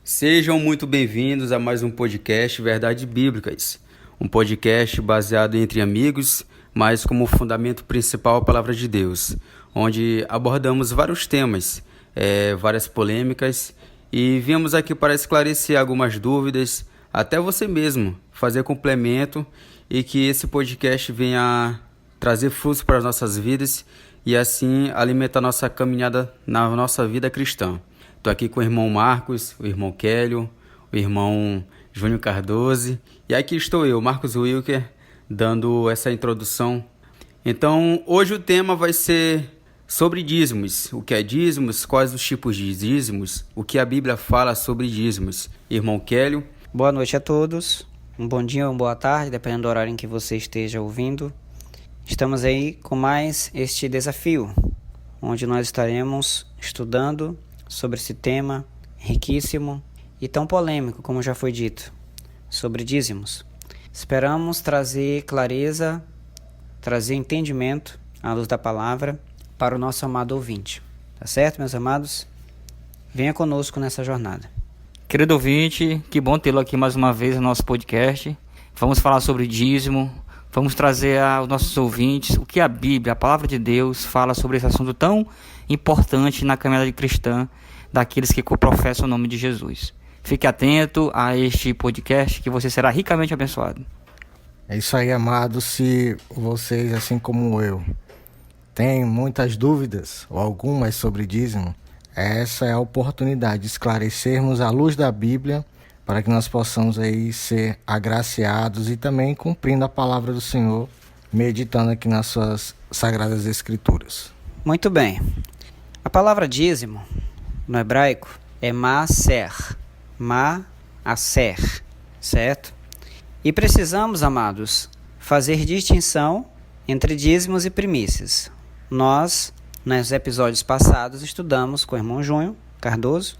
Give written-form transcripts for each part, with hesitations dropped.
Sejam muito bem-vindos a mais um podcast Verdades Bíblicas, um podcast baseado entre amigos, mas como fundamento principal a Palavra de Deus, onde abordamos vários temas, várias polêmicas e viemos aqui para esclarecer algumas dúvidas, até você mesmo fazer complemento e que esse podcast venha trazer frutos para as nossas vidas e assim alimentar nossa caminhada na nossa vida cristã. Estou aqui com o irmão Marcos, o irmão Kélio, o irmão Júnior Cardoso e aqui estou eu, Marcos Wilker, dando essa introdução. Então, hoje o tema vai ser sobre dízimos. O que é dízimos, quais os tipos de dízimos, o que a Bíblia fala sobre dízimos. Irmão Kélio. Boa noite a todos, um bom dia ou uma boa tarde, dependendo do horário em que você esteja ouvindo. Estamos aí com mais este desafio, onde nós estaremos estudando sobre esse tema riquíssimo e tão polêmico, como já foi dito, sobre dízimos. Esperamos trazer clareza, trazer entendimento à luz da palavra para o nosso amado ouvinte. Tá certo, meus amados? Venha conosco nessa jornada. Querido ouvinte, que bom tê-lo aqui mais uma vez no nosso podcast. Vamos falar sobre dízimo, vamos trazer aos nossos ouvintes o que a Bíblia, a Palavra de Deus, fala sobre esse assunto tão importante na caminhada cristã daqueles que professam o nome de Jesus. Fique atento a este podcast que você será ricamente abençoado. É isso aí, amados. Se vocês, assim como eu, têm muitas dúvidas ou algumas sobre dízimo, essa é a oportunidade de esclarecermos à luz da Bíblia para que nós possamos aí ser agraciados e também cumprindo a palavra do Senhor, meditando aqui nas suas sagradas escrituras. Muito bem. A palavra dízimo, no hebraico, é maaser, certo? E precisamos, amados, fazer distinção entre dízimos e primícias. Nós, nos episódios passados, estudamos com o irmão Júnior Cardoso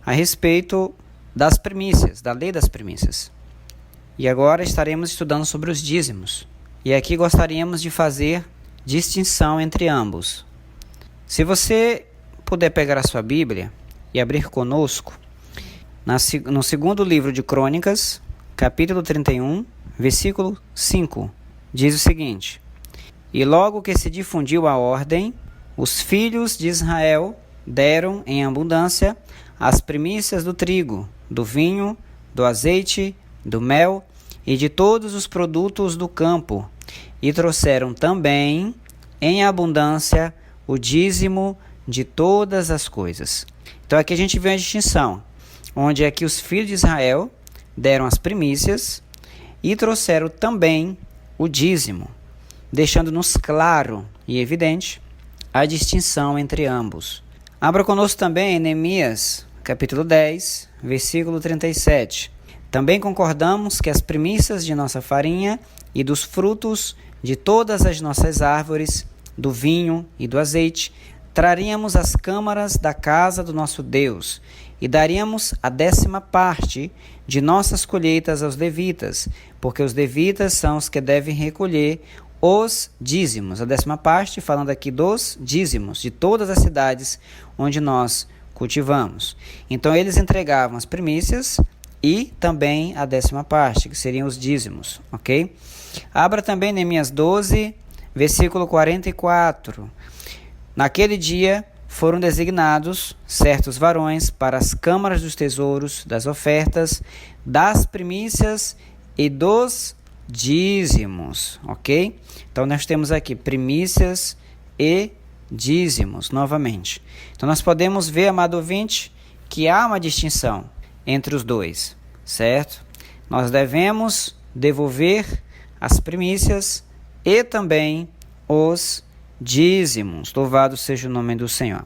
a respeito das primícias, da lei das primícias. E agora estaremos estudando sobre os dízimos. E aqui gostaríamos de fazer distinção entre ambos. Se você puder pegar a sua Bíblia e abrir conosco no segundo livro de Crônicas, capítulo 31, versículo 5, diz o seguinte: E logo que se difundiu a ordem, os filhos de Israel deram em abundância as primícias do trigo, do vinho, do azeite, do mel e de todos os produtos do campo, e trouxeram também em abundância o dízimo de todas as coisas. Então aqui a gente vê a distinção, onde é que os filhos de Israel deram as primícias e trouxeram também o dízimo, deixando-nos claro e evidente a distinção entre ambos. Abra conosco também em Neemias, capítulo 10, versículo 37. Também concordamos que as primícias de nossa farinha e dos frutos de todas as nossas árvores, do vinho e do azeite, traríamos às câmaras da casa do nosso Deus e daríamos a 10ª parte de nossas colheitas aos levitas, porque os levitas são os que devem recolher os dízimos. A 10ª parte, falando aqui dos dízimos de todas as cidades onde nós cultivamos. Então eles entregavam as primícias e também a 10ª parte, que seriam os dízimos, ok? Abra também Neemias 12, versículo 44. Naquele dia foram designados certos varões para as câmaras dos tesouros, das ofertas, das primícias e dos dízimos, ok? Então nós temos aqui primícias e dízimos, novamente. Então nós podemos ver, amado ouvinte, que há uma distinção entre os dois, certo? Nós devemos devolver as primícias e também os dízimos. Louvado seja o nome do Senhor.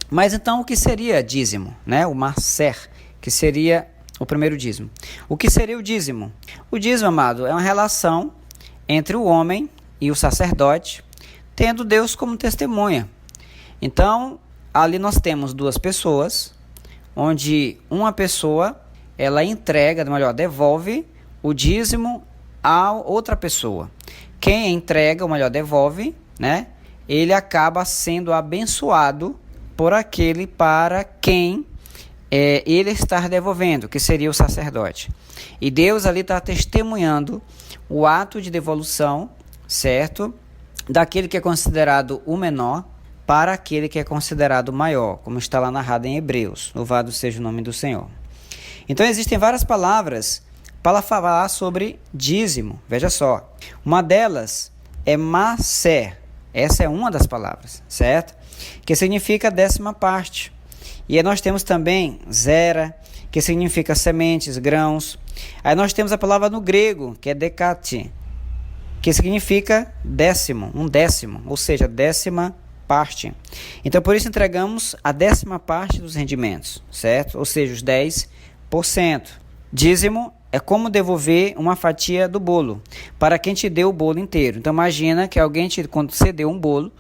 Mas então o que seria dízimo, né? O maaser, que seria o primeiro dízimo. O que seria o dízimo? O dízimo, amado, é uma relação entre o homem e o sacerdote, tendo Deus como testemunha. Então, ali nós temos duas pessoas, onde uma pessoa, ela entrega, melhor, devolve o dízimo a outra pessoa. Quem entrega, ou melhor, devolve, né? Ele acaba sendo abençoado por aquele para quem ele estar devolvendo, que seria o sacerdote. E Deus ali está testemunhando o ato de devolução, certo? Daquele que é considerado o menor para aquele que é considerado o maior, como está lá narrado em Hebreus. Louvado seja o nome do Senhor. Então existem várias palavras para falar sobre dízimo. Veja só, uma delas é maser. Essa é uma das palavras, certo? Que significa 10ª parte. E aí nós temos também zera, que significa sementes, grãos. Aí nós temos a palavra no grego, que é dekati, que significa décimo, um décimo, ou seja, 10ª parte. Então por isso entregamos a 10ª parte dos rendimentos, certo? Ou seja, os 10%. Dízimo é como devolver uma fatia do bolo para quem te deu o bolo inteiro. Então imagina que alguém quando você deu um bolo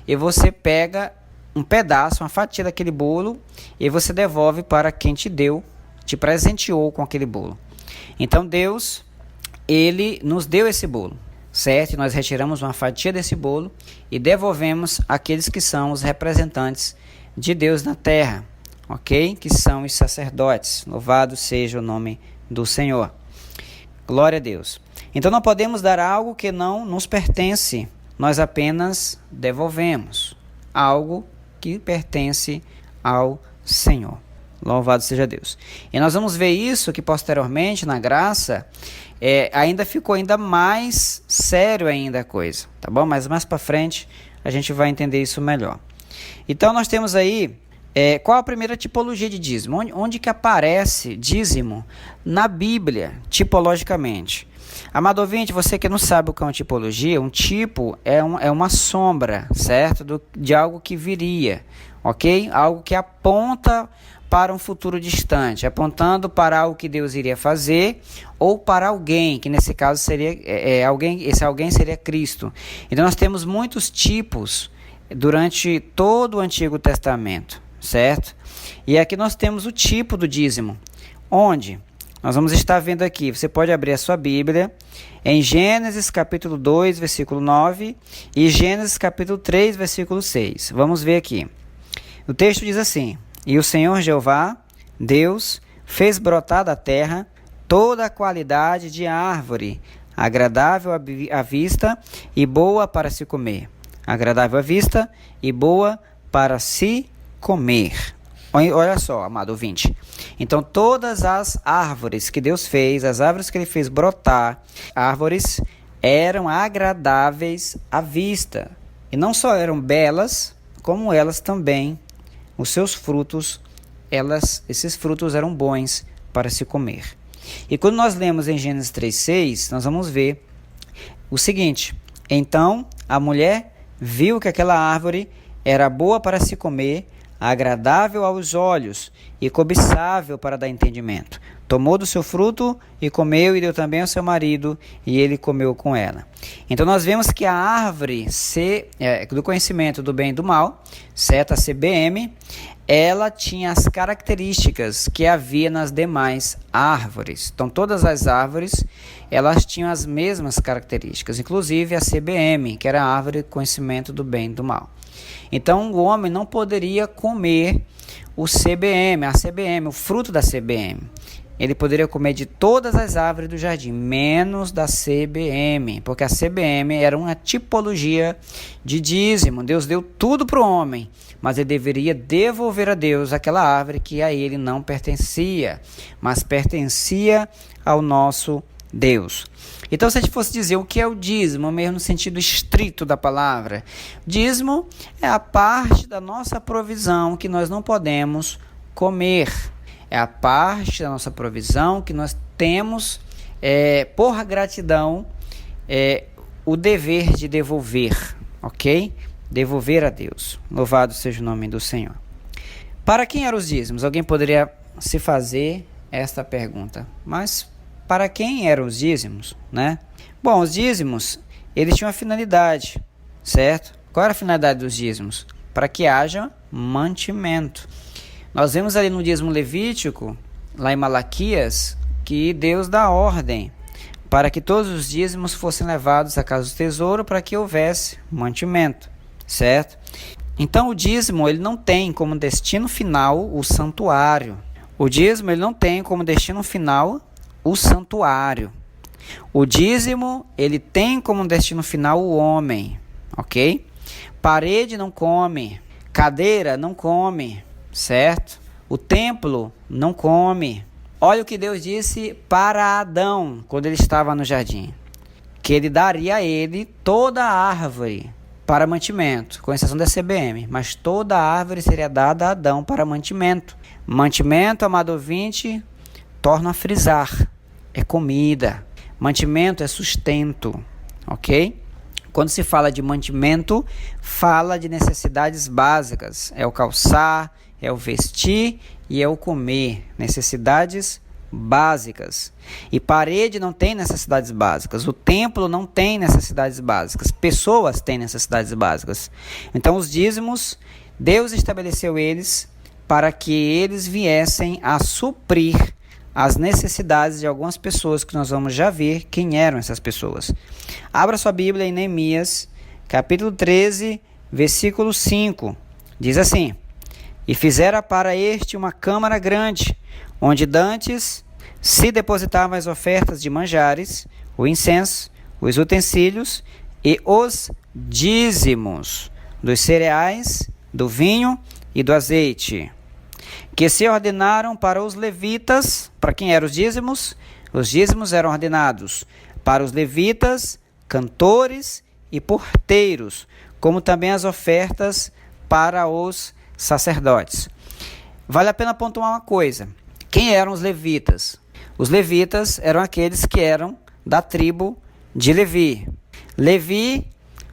e você pega um pedaço, uma fatia daquele bolo e você devolve para quem te deu, te presenteou com aquele bolo. Então Deus, ele nos deu esse bolo, certo? E nós retiramos uma fatia desse bolo e devolvemos àqueles que são os representantes de Deus na terra, ok? Que são os sacerdotes. Louvado seja o nome do Senhor. Glória a Deus. Então não podemos dar algo que não nos pertence, nós apenas devolvemos algo que pertence ao Senhor. Louvado seja Deus. E nós vamos ver isso que posteriormente na graça ainda ficou ainda mais sério ainda a coisa, tá bom? Mas mais para frente a gente vai entender isso melhor. Então nós temos aí qual a primeira tipologia de dízimo? Onde que aparece dízimo na Bíblia, tipologicamente? Amado ouvinte, você que não sabe o que é uma tipologia, um tipo é uma sombra, certo? De algo que viria, ok? Algo que aponta para um futuro distante, apontando para algo que Deus iria fazer, ou para alguém, que nesse caso seria alguém, esse alguém seria Cristo. Então nós temos muitos tipos durante todo o Antigo Testamento, certo? E aqui nós temos o tipo do dízimo, onde nós vamos estar vendo aqui, você pode abrir a sua Bíblia, em Gênesis capítulo 2, versículo 9, e Gênesis capítulo 3, versículo 6. Vamos ver aqui. O texto diz assim: E o Senhor Jeová, Deus, fez brotar da terra toda a qualidade de árvore, agradável à vista e boa para se comer. Agradável à vista e boa para se comer. Olha só, amado ouvinte. Então, todas as árvores que Deus fez, as árvores que Ele fez brotar, árvores eram agradáveis à vista. E não só eram belas, como elas também, os seus frutos, esses frutos eram bons para se comer. E quando nós lemos em Gênesis 3,6, nós vamos ver o seguinte: Então a mulher viu que aquela árvore era boa para se comer, agradável aos olhos e cobiçável para dar entendimento. Tomou do seu fruto e comeu, e deu também ao seu marido, e ele comeu com ela. Então nós vemos que a árvore do conhecimento do bem e do mal, certo? A CBM, ela tinha as características que havia nas demais árvores. Então todas as árvores, elas tinham as mesmas características, inclusive a CBM, que era a árvore do conhecimento do bem e do mal. Então o homem não poderia comer o CBM, o fruto da CBM. Ele poderia comer de todas as árvores do jardim, menos da CBM, porque a CBM era uma tipologia de dízimo. Deus deu tudo para o homem, mas ele deveria devolver a Deus aquela árvore que a ele não pertencia, mas pertencia ao nosso Deus. Então, se a gente fosse dizer o que é o dízimo, mesmo no sentido estrito da palavra, dízimo é a parte da nossa provisão que nós não podemos comer. É a parte da nossa provisão que nós temos, por gratidão, o dever de devolver, ok? Devolver a Deus. Louvado seja o nome do Senhor. Para quem eram os dízimos? Alguém poderia se fazer esta pergunta. Mas para quem eram os dízimos, né? Bom, os dízimos, eles tinham uma finalidade, certo? Qual era a finalidade dos dízimos? Para que haja mantimento. Nós vemos ali no dízimo levítico, lá em Malaquias, que Deus dá ordem para que todos os dízimos fossem levados à casa do tesouro para que houvesse mantimento, certo? Então o dízimo ele não tem como destino final o santuário, O dízimo ele não tem como destino final o santuário. O dízimo ele tem como destino final o homem, ok? Parede não come, cadeira não come, certo? O templo não come. Olha o que Deus disse para Adão quando ele estava no jardim, que ele daria a ele toda a árvore para mantimento, com exceção da CBM, mas toda a árvore seria dada a Adão para mantimento. Mantimento, amado ouvinte, torna a frisar, é comida. Mantimento é sustento, ok? Quando se fala de mantimento, fala de necessidades básicas. É o calçar, é o vestir e é o comer. Necessidades básicas. E parede não tem necessidades básicas. O templo não tem necessidades básicas. Pessoas têm necessidades básicas. Então os dízimos, Deus estabeleceu eles para que eles viessem a suprir as necessidades de algumas pessoas, que nós vamos já ver quem eram essas pessoas. Abra sua Bíblia em Neemias, capítulo 13, versículo 5. Diz assim: E fizera para este uma câmara grande, onde dantes se depositavam as ofertas de manjares, o incenso, os utensílios e os dízimos dos cereais, do vinho e do azeite, que se ordenaram para os levitas. Para quem eram os dízimos? Os dízimos eram ordenados para os levitas, cantores e porteiros, como também as ofertas para os sacerdotes. Vale a pena pontuar uma coisa. Quem eram os levitas? Os levitas eram aqueles que eram da tribo de Levi. Levi,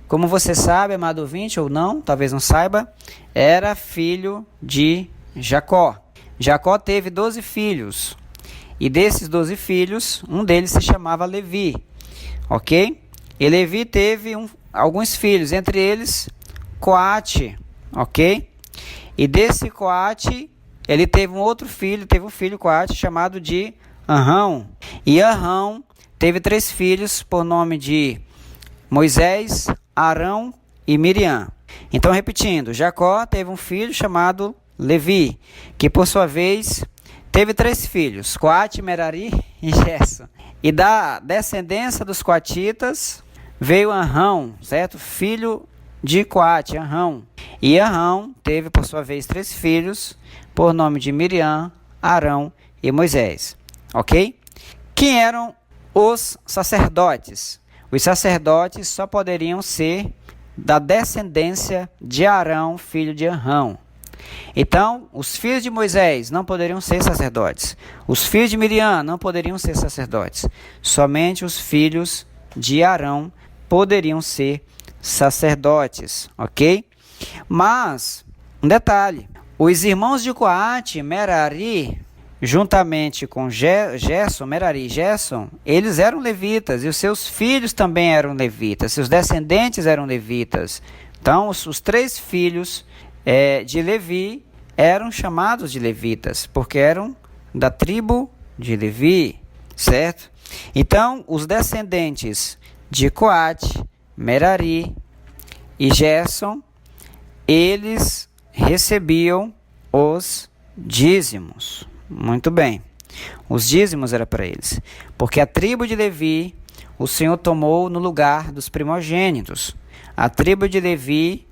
como você sabe, amado ouvinte, ou não, talvez não saiba, era filho de Jacó. Jacó teve 12 filhos. E desses 12 filhos, um deles se chamava Levi. Ok? E Levi teve alguns filhos, entre eles Coate. Ok? E desse Coate, ele teve um filho Coate chamado de Arão. E Arão teve 3 filhos por nome de Moisés, Arão e Miriam. Então, repetindo, Jacó teve um filho chamado Levi, que por sua vez teve 3 filhos, Coate, Merari e Gerson. E da descendência dos coatitas veio Arão, certo? Filho de Coate, Arão. E Arão teve por sua vez 3 filhos, por nome de Miriam, Arão e Moisés. Ok? Quem eram os sacerdotes? Os sacerdotes só poderiam ser da descendência de Arão, filho de Arão. Então, os filhos de Moisés não poderiam ser sacerdotes. Os filhos de Miriam não poderiam ser sacerdotes. Somente os filhos de Arão poderiam ser sacerdotes, ok? Mas, um detalhe, os irmãos de Coate, Merari, juntamente com Gerson, Merari e Gerson, eles eram levitas, e os seus filhos também eram levitas, seus descendentes eram levitas. Então, os 3 filhos de Levi eram chamados de levitas, porque eram da tribo de Levi, certo? Então, os descendentes de Coate, Merari e Gerson, eles recebiam os dízimos. Muito bem. Os dízimos eram para eles, porque a tribo de Levi o Senhor tomou no lugar dos primogênitos. A tribo de Levi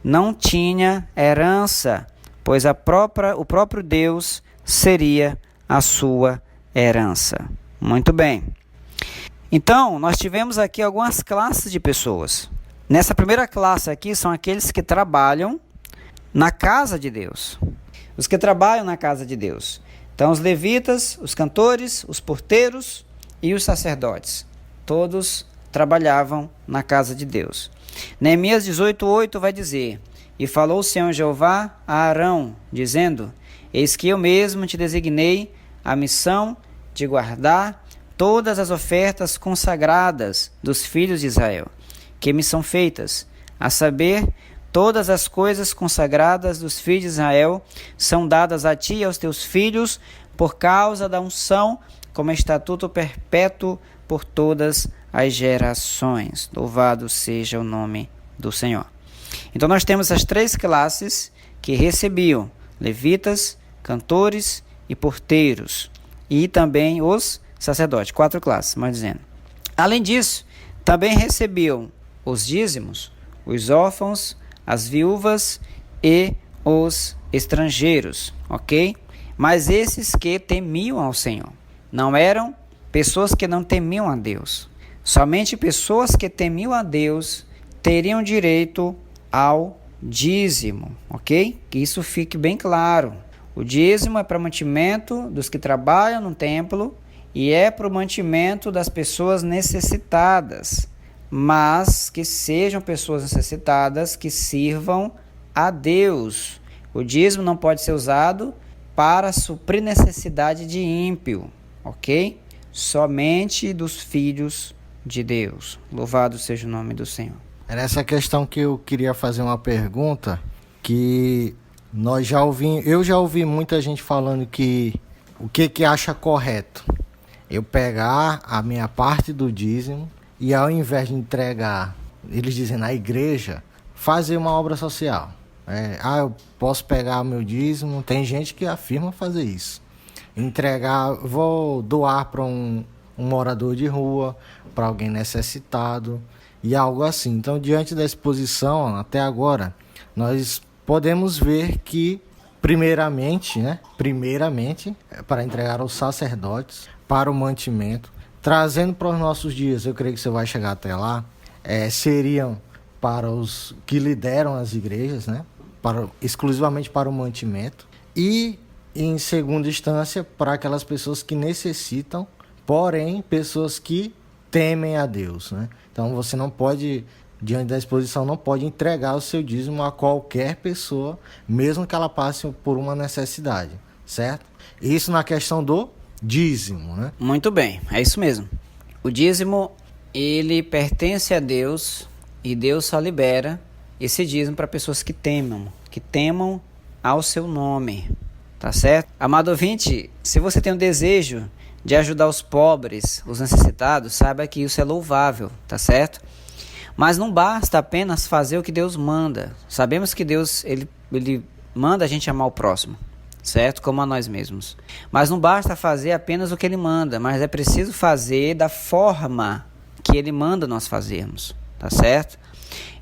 não tinha herança, pois o próprio Deus seria a sua herança. Muito bem. Então, nós tivemos aqui algumas classes de pessoas. Nessa primeira classe aqui são aqueles que trabalham na casa de Deus. Os que trabalham na casa de Deus. Então, os levitas, os cantores, os porteiros e os sacerdotes. Todos trabalhavam na casa de Deus. Neemias 18:8 vai dizer: E falou o Senhor Jeová a Arão, dizendo: Eis que eu mesmo te designei a missão de guardar todas as ofertas consagradas dos filhos de Israel, que me são feitas, a saber, todas as coisas consagradas dos filhos de Israel são dadas a ti e aos teus filhos por causa da unção, como estatuto perpétuo por todas as gerações. Louvado seja o nome do Senhor. Então nós temos as 3 classes que recebiam: levitas, cantores e porteiros, e também os sacerdotes, 4 classes, mais dizendo. Além disso, também recebiam os dízimos, os órfãos, as viúvas e os estrangeiros, ok? Mas esses que temiam ao Senhor. Não eram pessoas que não temiam a Deus. Somente pessoas que temiam a Deus teriam direito ao dízimo, ok? Que isso fique bem claro. O dízimo é para mantimento dos que trabalham no templo e é para o mantimento das pessoas necessitadas, mas que sejam pessoas necessitadas que sirvam a Deus. O dízimo não pode ser usado para suprir necessidade de ímpio, ok? Somente dos filhos de Deus. Louvado seja o nome do Senhor. Era essa questão que eu queria fazer uma pergunta, que eu já ouvi muita gente falando que o que acha correto? Eu pegar a minha parte do dízimo e ao invés de entregar, eles dizem na igreja, fazer uma obra social. Eu posso pegar o meu dízimo, tem gente que afirma fazer isso. Entregar, vou doar para um morador de rua, para alguém necessitado e algo assim. Então, diante da exposição, até agora, nós podemos ver que, primeiramente, para entregar aos sacerdotes, para o mantimento, trazendo para os nossos dias, eu creio que você vai chegar até lá, seriam para os que lideram as igrejas, né? Exclusivamente para o mantimento, e, em segunda instância, para aquelas pessoas que necessitam, porém, pessoas que temem a Deus, né? Então, você não pode, diante da exposição, não pode entregar o seu dízimo a qualquer pessoa, mesmo que ela passe por uma necessidade, certo? Isso na questão do dízimo, né? Muito bem, é isso mesmo. O dízimo, ele pertence a Deus e Deus só libera esse dízimo para pessoas que temam ao seu nome, tá certo? Amado ouvinte, se você tem o desejo de ajudar os pobres, os necessitados, saiba que isso é louvável, tá certo? Mas não basta apenas fazer o que Deus manda. Sabemos que Deus, ele manda a gente amar o próximo, certo? Como a nós mesmos. Mas não basta fazer apenas o que Ele manda, mas é preciso fazer da forma que Ele manda nós fazermos, tá certo?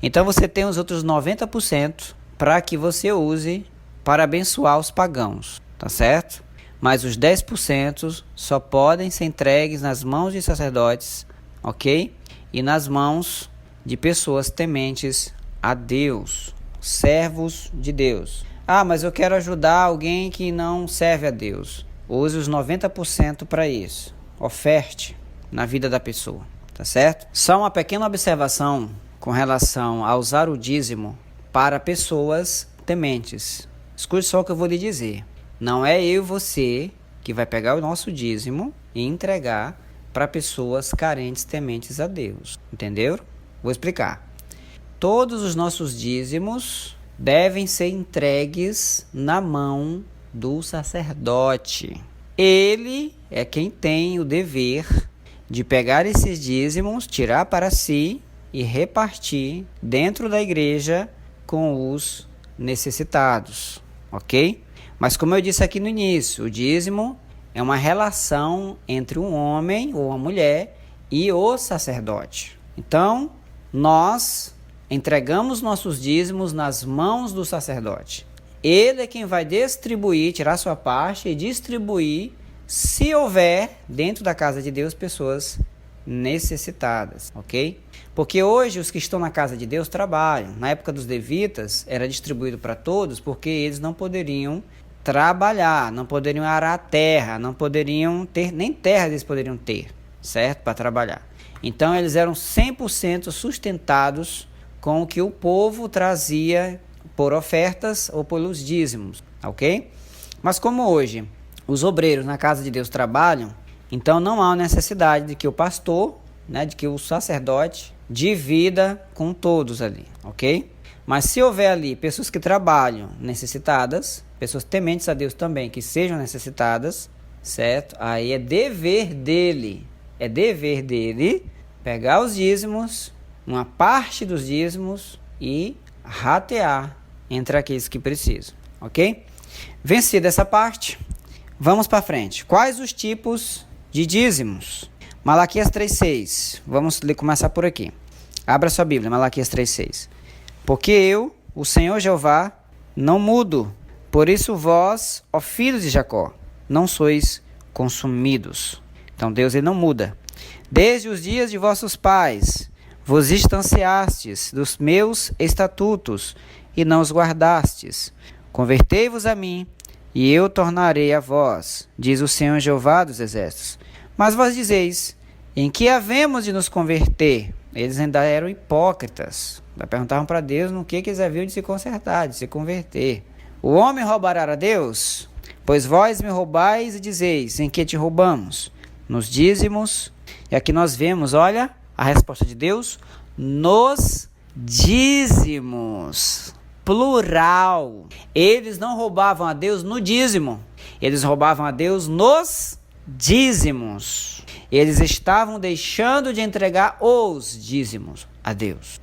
Então você tem os outros 90% para que você use para abençoar os pagãos, tá certo? Mas os 10% só podem ser entregues nas mãos de sacerdotes, ok? E nas mãos de pessoas tementes a Deus, servos de Deus. Mas eu quero ajudar alguém que não serve a Deus. Use os 90% para isso. Oferte na vida da pessoa, tá certo? Só uma pequena observação com relação a usar o dízimo para pessoas tementes. Escute só o que eu vou lhe dizer. Não é eu e você que vai pegar o nosso dízimo e entregar para pessoas carentes, tementes a Deus. Entenderam? Vou explicar. Todos os nossos dízimos devem ser entregues na mão do sacerdote. Ele é quem tem o dever de pegar esses dízimos, tirar para si e repartir dentro da igreja com os necessitados, ok? Mas como eu disse aqui no início, o dízimo é uma relação entre um homem ou uma mulher e o sacerdote. Então, nós entregamos nossos dízimos nas mãos do sacerdote. Ele é quem vai distribuir, tirar sua parte e distribuir, se houver dentro da casa de Deus pessoas necessitadas, ok? Porque hoje os que estão na casa de Deus trabalham. Na época dos levitas era distribuído para todos porque eles não poderiam trabalhar, não poderiam arar a terra, não poderiam ter, nem terra eles poderiam ter, certo? Para trabalhar. Então eles eram 100% sustentados com o que o povo trazia por ofertas ou pelos dízimos, ok? Mas como hoje os obreiros na casa de Deus trabalham, então não há necessidade de que o pastor, de que o sacerdote divida com todos ali, ok? Mas se houver ali pessoas que trabalham necessitadas, pessoas tementes a Deus também que sejam necessitadas, certo? Aí é dever dele pegar os dízimos, uma parte dos dízimos e ratear entre aqueles que precisam, ok? Vencida essa parte, Vamos para frente. Quais os tipos de dízimos? Malaquias 3,6. Vamos começar por aqui. Abra sua Bíblia, Malaquias 3,6. Porque eu, o Senhor Jeová, não mudo. Por isso vós, ó filhos de Jacó, não sois consumidos. Então Deus ele não muda. Desde os dias de vossos pais, vos distanciastes dos meus estatutos e não os guardastes. Convertei-vos a mim, e eu tornarei a vós, diz o Senhor Jeová dos Exércitos. Mas vós dizeis, em que havemos de nos converter? Eles ainda eram hipócritas. Perguntavam para Deus no que eles haviam de se consertar, de se converter. O homem roubará a Deus? Pois vós me roubais e dizeis, em que te roubamos? Nos dízimos. E aqui nós vemos, olha, a resposta de Deus, nos dízimos. Plural. Eles não roubavam a Deus no dízimo. Eles roubavam a Deus nos dízimos. Eles estavam deixando de entregar os dízimos a Deus.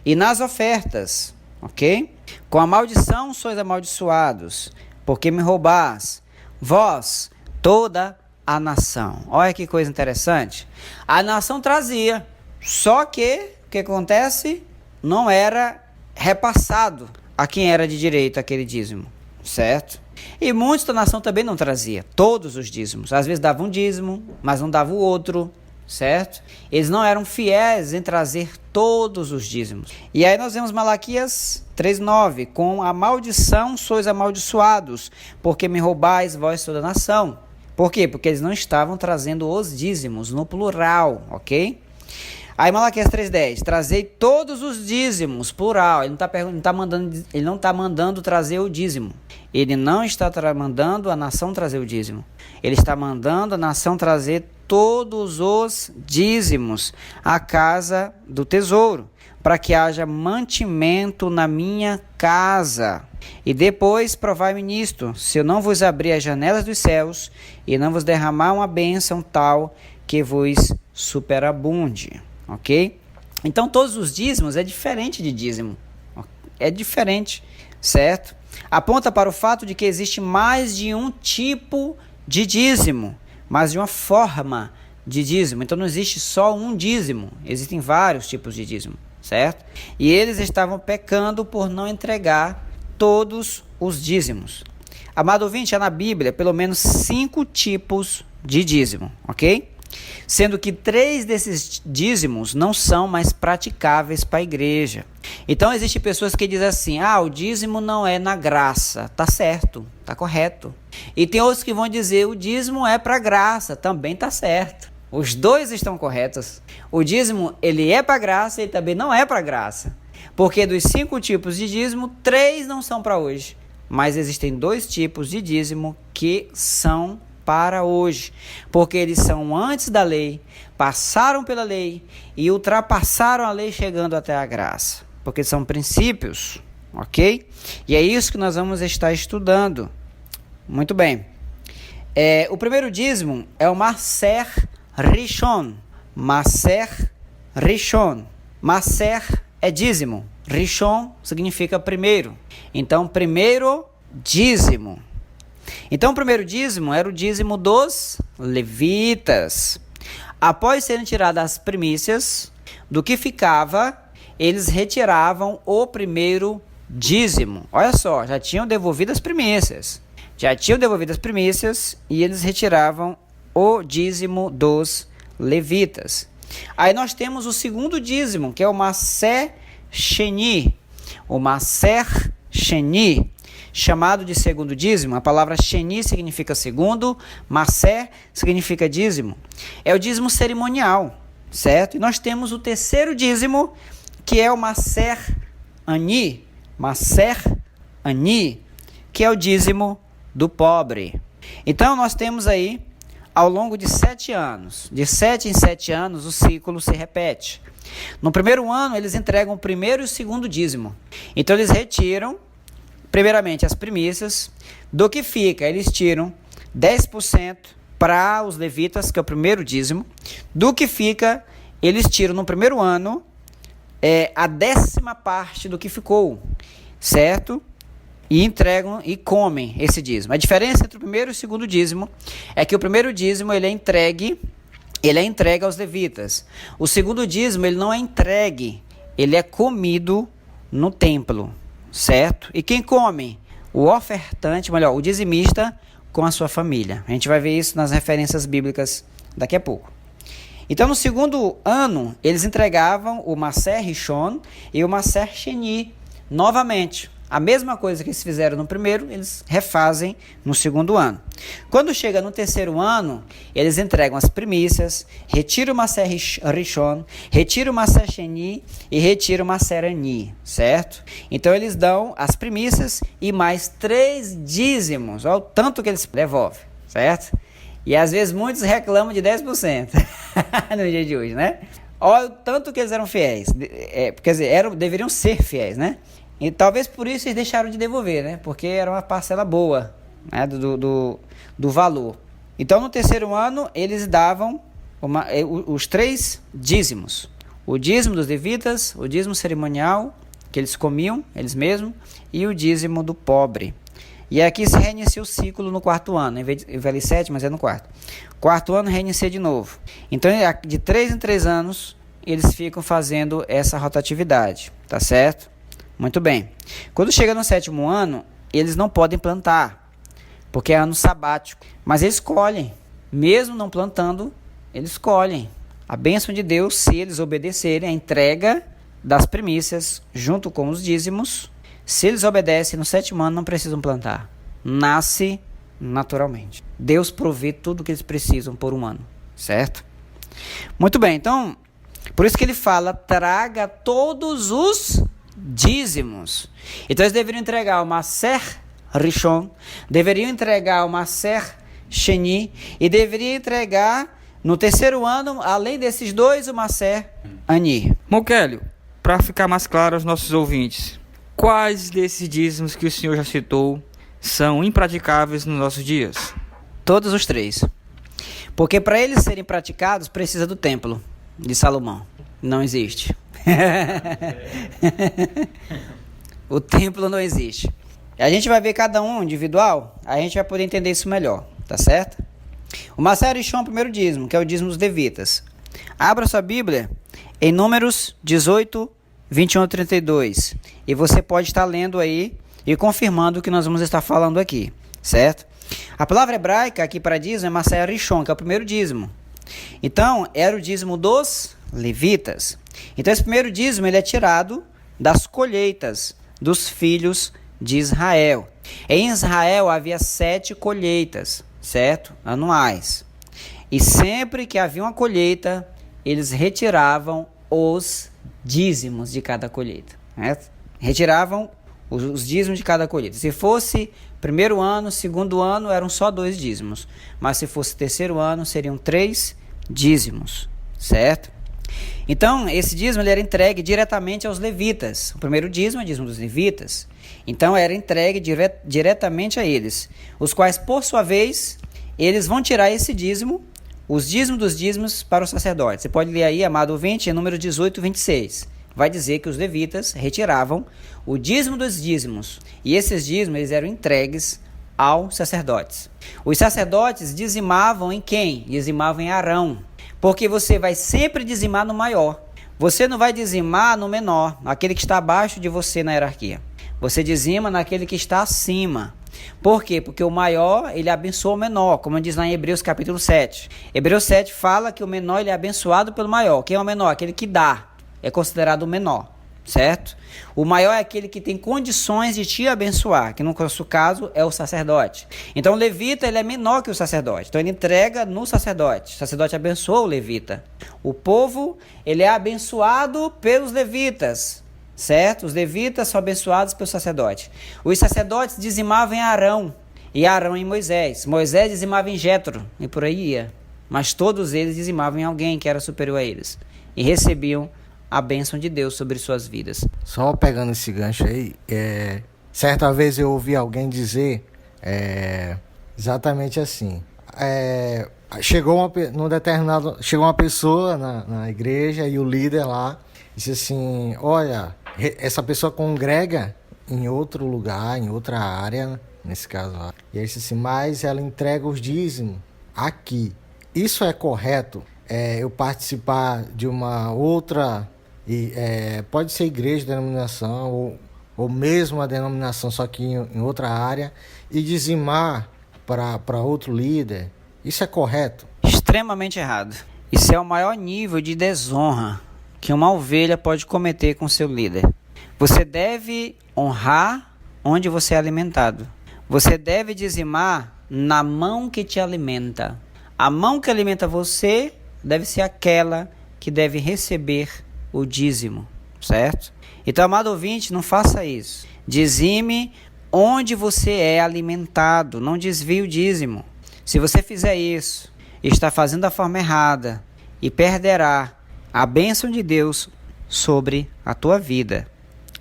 E nas ofertas, ok? Com a maldição sois amaldiçoados, porque me roubás, vós, toda a nação. Olha que coisa interessante. A nação trazia, só que o que acontece? Não era repassado a quem era de direito aquele dízimo, certo? E muitos da nação também não trazia todos os dízimos. Às vezes davam um dízimo, mas não dava o outro, certo? Eles não eram fiéis em trazer todos os dízimos. E aí nós vemos Malaquias 3,9. Com a maldição sois amaldiçoados, porque me roubais vós toda a nação. Por quê? Porque eles não estavam trazendo os dízimos no plural, ok? Aí Malaquias 3,10, trazei todos os dízimos, plural. Ele não está mandando trazer o dízimo. Ele não está mandando a nação trazer o dízimo. Ele está mandando a nação trazer todos os dízimos à casa do tesouro, para que haja mantimento na minha casa. E depois provai-me nisto, se eu não vos abrir as janelas dos céus e não vos derramar uma bênção tal que vos superabunde. Ok? Então todos os dízimos é diferente de dízimo. É diferente, certo? Aponta para o fato de que existe mais de um tipo de dízimo, mais de uma forma de dízimo. Então não existe só um dízimo, existem vários tipos de dízimo, certo? E eles estavam pecando por não entregar todos os dízimos. Amado ouvinte, há na Bíblia pelo menos 5 tipos de dízimo, ok? Sendo que 3 desses dízimos não são mais praticáveis para a igreja. Então existem pessoas que dizem assim, o dízimo não é na graça. Tá certo, tá correto. E tem outros que vão dizer, o dízimo é para graça, também tá certo. Os dois estão corretos. O dízimo, ele é para graça e também não é para graça. Porque dos 5 tipos de dízimo, 3 não são para hoje. Mas existem 2 tipos de dízimo que são para hoje, porque eles são antes da lei, passaram pela lei e ultrapassaram a lei chegando até a graça, porque são princípios, ok? E é isso que nós vamos estar estudando. Muito bem. O primeiro dízimo é o Maser Rishon. Maser Rishon. Maser é dízimo. Rishon significa primeiro. Então, primeiro dízimo. Então, o primeiro dízimo era o dízimo dos levitas. Após serem tiradas as primícias, do que ficava, eles retiravam o primeiro dízimo. Olha só, já tinham devolvido as primícias. E eles retiravam o dízimo dos levitas. Aí nós temos o segundo dízimo, que é o Maser Sheni. O Maser Sheni, chamado de segundo dízimo. A palavra Sheni significa segundo, Maser significa dízimo. É o dízimo cerimonial, certo? E nós temos o terceiro dízimo, que é o Maser Ani. Maser Ani, que é o dízimo do pobre. Então nós temos aí, ao longo de 7 anos, de 7 em 7 anos, o ciclo se repete. No primeiro ano, eles entregam o primeiro e o segundo dízimo. Então eles retiram primeiramente as primícias. Do que fica, eles tiram 10% para os levitas, que é o primeiro dízimo. Do que fica, eles tiram no primeiro ano a 10ª parte do que ficou, certo? e entregam e comem esse dízimo. A diferença entre o primeiro e o segundo dízimo é que o primeiro dízimo ele é entregue aos levitas. O segundo dízimo ele não é entregue, ele é comido no templo, certo? E quem come? O ofertante, melhor, o dizimista com a sua família. A gente vai ver isso nas referências bíblicas daqui a pouco. Então, no segundo ano, eles entregavam o Maser Rishon e o Maser Sheni novamente. A mesma coisa que eles fizeram no primeiro, eles refazem no segundo ano. Quando chega no terceiro ano, eles entregam as primícias, retiram o Maser Rishon, retiram o Maser Sheni e retiram o Maser Ani, certo? Então eles dão as primícias e mais 3 dízimos, olha o tanto que eles devolvem, certo? E às vezes muitos reclamam de 10% no dia de hoje, né? Olha o tanto que eles eram fiéis, quer dizer, deveriam ser fiéis, né? E talvez por isso eles deixaram de devolver, né? Porque era uma parcela boa, né? do valor. Então, no terceiro ano, eles davam os 3 dízimos. O dízimo dos levitas, o dízimo cerimonial, que eles comiam, eles mesmos, e o dízimo do pobre. E aqui se reinicia o ciclo no quarto ano. Em vez de 7, mas é no quarto. Quarto ano, reinicia de novo. Então, de 3 em 3 anos, eles ficam fazendo essa rotatividade, tá certo? Muito bem. Quando chega no 7º ano, eles não podem plantar, porque é ano sabático. Mas eles colhem. Mesmo não plantando, eles colhem. A bênção de Deus, se eles obedecerem, a entrega das primícias, junto com os dízimos. Se eles obedecem, no 7º ano não precisam plantar. Nasce naturalmente. Deus provê tudo o que eles precisam por um ano, certo? Muito bem, então, por isso que ele fala, traga todos os dízimos. Então eles deveriam entregar o Maser Rishon, deveriam entregar o Maser Sheni e deveriam entregar no terceiro ano, além desses 2, o Maser Ani. Mokélio, para ficar mais claro aos nossos ouvintes, quais desses dízimos que o senhor já citou são impraticáveis nos nossos dias? Todos os 3. Porque para eles serem praticados, precisa do templo de Salomão. Não existe. O templo não existe. A gente vai ver cada um individual, a gente vai poder entender isso melhor, tá certo? O Maser Rishon é o primeiro dízimo, que é o dízimo dos levitas. Abra sua Bíblia em Números 18, 21 a 32. E você pode estar lendo aí e confirmando o que nós vamos estar falando aqui, certo? A palavra hebraica aqui para dízimo é Maser Rishon, que é o primeiro dízimo. Então, era o dízimo dos levitas. Então, esse primeiro dízimo ele é tirado das colheitas dos filhos de Israel. Em Israel havia 7 colheitas, certo? Anuais. E sempre que havia uma colheita, eles retiravam os dízimos de cada colheita, certo? Retiravam os dízimos de cada colheita. Se fosse primeiro ano, segundo ano, eram só 2 dízimos. Mas se fosse terceiro ano, seriam 3 dízimos, certo? Então, esse dízimo ele era entregue diretamente aos levitas. O primeiro dízimo é o dízimo dos levitas. Então, era entregue diretamente a eles, os quais, por sua vez, eles vão tirar esse dízimo, os dízimos dos dízimos, para os sacerdotes. Você pode ler aí, amado ouvinte, em número 18, 26. Vai dizer que os levitas retiravam o dízimo dos dízimos. E esses dízimos eles eram entregues aos sacerdotes. Os sacerdotes dizimavam em quem? Dizimavam em Arão. Porque você vai sempre dizimar no maior. Você não vai dizimar no menor, aquele que está abaixo de você na hierarquia. Você dizima naquele que está acima. Por quê? Porque o maior, ele abençoa o menor, como diz lá em Hebreus capítulo 7. Hebreus 7 fala que o menor ele é abençoado pelo maior. Quem é o menor? Aquele que dá. É considerado o menor, certo? O maior é aquele que tem condições de te abençoar, que no nosso caso é o sacerdote. Então o levita ele é menor que o sacerdote, então ele entrega no sacerdote. O sacerdote abençoa o levita. O povo ele é abençoado pelos levitas, certo? Os levitas são abençoados pelo sacerdote. Os sacerdotes dizimavam em Arão e Arão em Moisés. Moisés dizimava em Jetro e por aí ia. Mas todos eles dizimavam em alguém que era superior a eles e recebiam a bênção de Deus sobre suas vidas. Só pegando esse gancho aí, certa vez eu ouvi alguém dizer exatamente assim. Chegou uma pessoa na igreja e o líder lá disse assim: olha, essa pessoa congrega em outro lugar, em outra área, nesse caso. E aí disse assim, mas ela entrega os dízimos aqui. Isso é correto? Eu participar de uma outra, pode ser igreja, denominação, ou mesmo a denominação, só que em outra área, e dizimar para outro líder, isso é correto? Extremamente errado. Isso é o maior nível de desonra que uma ovelha pode cometer com seu líder. Você deve honrar onde você é alimentado. Você deve dizimar na mão que te alimenta. A mão que alimenta você deve ser aquela que deve receber o dízimo, certo? Então, amado ouvinte, não faça isso. Dizime onde você é alimentado, não desvie o dízimo. Se você fizer isso, está fazendo da forma errada e perderá a bênção de Deus sobre a tua vida.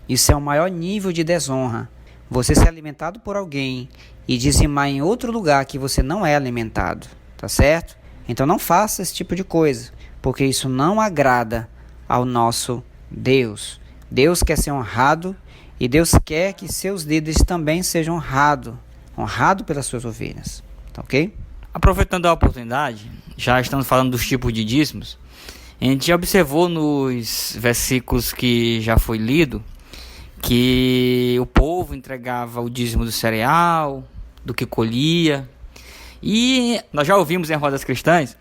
Isso é o maior nível de desonra. Você ser alimentado por alguém e dizimar em outro lugar que você não é alimentado, tá certo? Então não faça esse tipo de coisa, porque isso não agrada ao nosso Deus. Deus quer ser honrado e Deus quer que seus líderes também sejam honrados pelas suas ovelhas, tá ok? Aproveitando a oportunidade, já estamos falando dos tipos de dízimos, a gente já observou nos versículos que já foi lido que o povo entregava o dízimo do cereal, do que colhia. E nós já ouvimos em rodas cristãs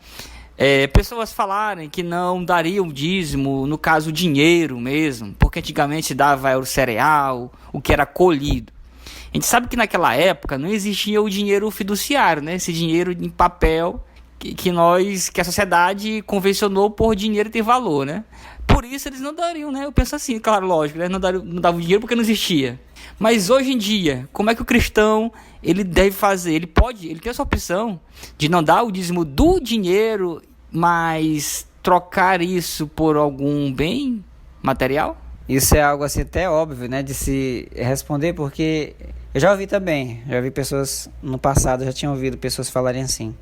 pessoas falarem que não dariam dízimo, no caso dinheiro mesmo, porque antigamente se dava o cereal, o que era colhido. A gente sabe que naquela época não existia o dinheiro fiduciário, né? Esse dinheiro em papel que a sociedade convencionou por dinheiro ter valor, né? Por isso eles não dariam, né? Eu penso assim, claro, lógico, né? Não davam dinheiro porque não existia. Mas hoje em dia, como é que o cristão ele deve fazer? Ele tem essa opção de não dar o dízimo do dinheiro, mas trocar isso por algum bem material? Isso é algo assim até óbvio, né, de se responder, porque eu já ouvi também, pessoas no passado, já tinha ouvido pessoas falarem assim.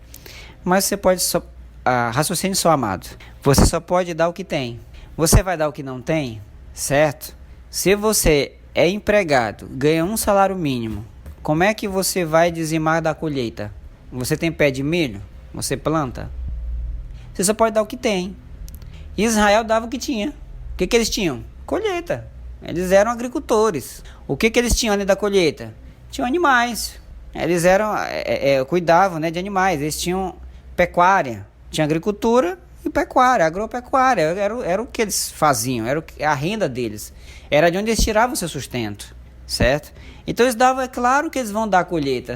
Mas você pode raciocínio só, amado. Você só pode dar o que tem. Você vai dar o que não tem, certo? Se você é empregado, ganha um salário mínimo, como é que você vai dizimar da colheita? Você tem pé de milho? Você planta? Você só pode dar o que tem. Israel dava o que tinha. O que eles tinham? Colheita. Eles eram agricultores. O que eles tinham ali da colheita? Tinham animais. Eles cuidavam, né, de animais. Eles tinham pecuária. Tinha agricultura e pecuária, agropecuária. Era o que eles faziam, era a renda deles. Era de onde eles tiravam o seu sustento, certo? Então eles davam, é claro que eles vão dar a colheita.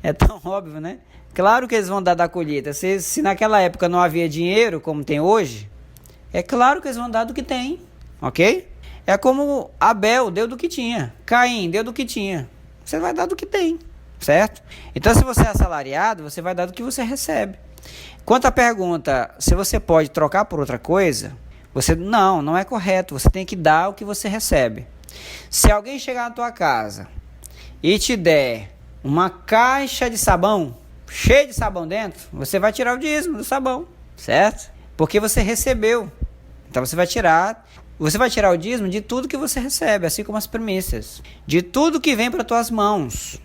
É tão óbvio, né? Claro que eles vão dar da colheita. Se naquela época não havia dinheiro, como tem hoje, é claro que eles vão dar do que tem, ok? É como Abel deu do que tinha, Caim deu do que tinha. Você vai dar do que tem, certo? Então, se você é assalariado, você vai dar do que você recebe. Quanto à pergunta, se você pode trocar por outra coisa, não é correto. Você tem que dar o que você recebe. Se alguém chegar na tua casa e te der uma caixa de sabão, cheia de sabão dentro, você vai tirar o dízimo do sabão, certo? Porque você recebeu. Então você vai tirar o dízimo de tudo que você recebe, assim como as primícias. De tudo que vem para tuas mãos,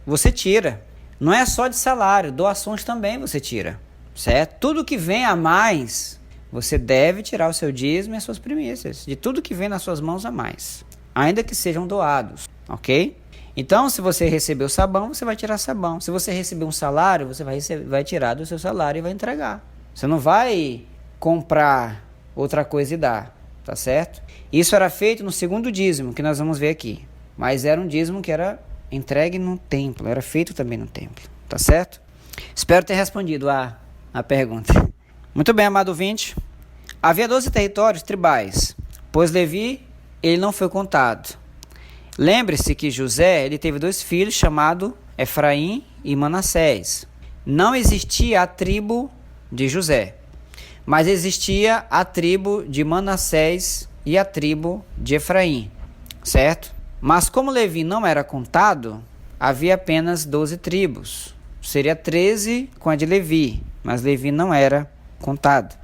você tira. Não é só de salário, doações também você tira, certo? Tudo que vem a mais, você deve tirar o seu dízimo e as suas primícias. De tudo que vem nas suas mãos a mais, ainda que sejam doados, ok? Então, se você recebeu sabão, você vai tirar sabão. Se você receber um salário, você vai tirar do seu salário e vai entregar. Você não vai comprar outra coisa e dar, tá certo? Isso era feito no segundo dízimo, que nós vamos ver aqui. Mas era um dízimo que era entregue no templo, era feito também no templo, tá certo? Espero ter respondido a pergunta. Muito bem, amado ouvinte. Havia 12 territórios tribais, pois Levi, ele não foi contado. Lembre-se que José, ele teve 2 filhos chamados Efraim e Manassés. Não existia a tribo de José, mas existia a tribo de Manassés e a tribo de Efraim, certo? Mas como Levi não era contado, havia apenas 12 tribos. Seria 13 com a de Levi, mas Levi não era contado.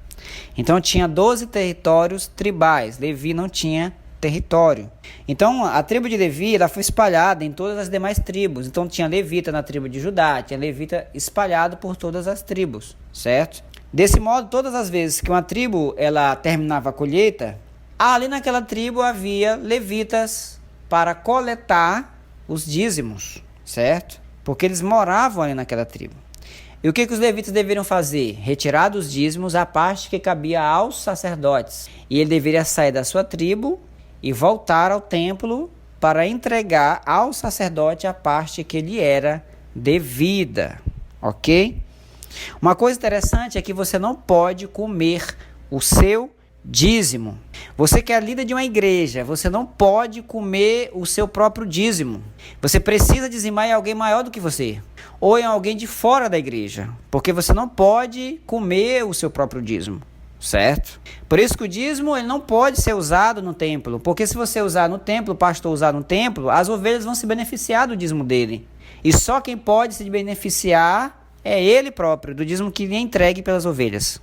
Então tinha 12 territórios tribais. Levi não tinha território. Então, a tribo de Levi ela foi espalhada em todas as demais tribos. Então, tinha levita na tribo de Judá, tinha levita espalhado por todas as tribos, certo? Desse modo, todas as vezes que uma tribo ela terminava a colheita, ali naquela tribo havia levitas para coletar os dízimos, certo? Porque eles moravam ali naquela tribo. E o que os levitas deveriam fazer? Retirar dos dízimos a parte que cabia aos sacerdotes. E ele deveria sair da sua tribo e voltar ao templo para entregar ao sacerdote a parte que lhe era devida. Ok? Uma coisa interessante é que você não pode comer o seu dízimo. Você que é líder de uma igreja, você não pode comer o seu próprio dízimo. Você precisa dizimar em alguém maior do que você, ou em alguém de fora da igreja, porque você não pode comer o seu próprio dízimo, certo? Por isso que o dízimo ele não pode ser usado no templo, porque se você usar no templo, o pastor usar no templo, as ovelhas vão se beneficiar do dízimo dele. E só quem pode se beneficiar é ele próprio, do dízimo que lhe é entregue pelas ovelhas.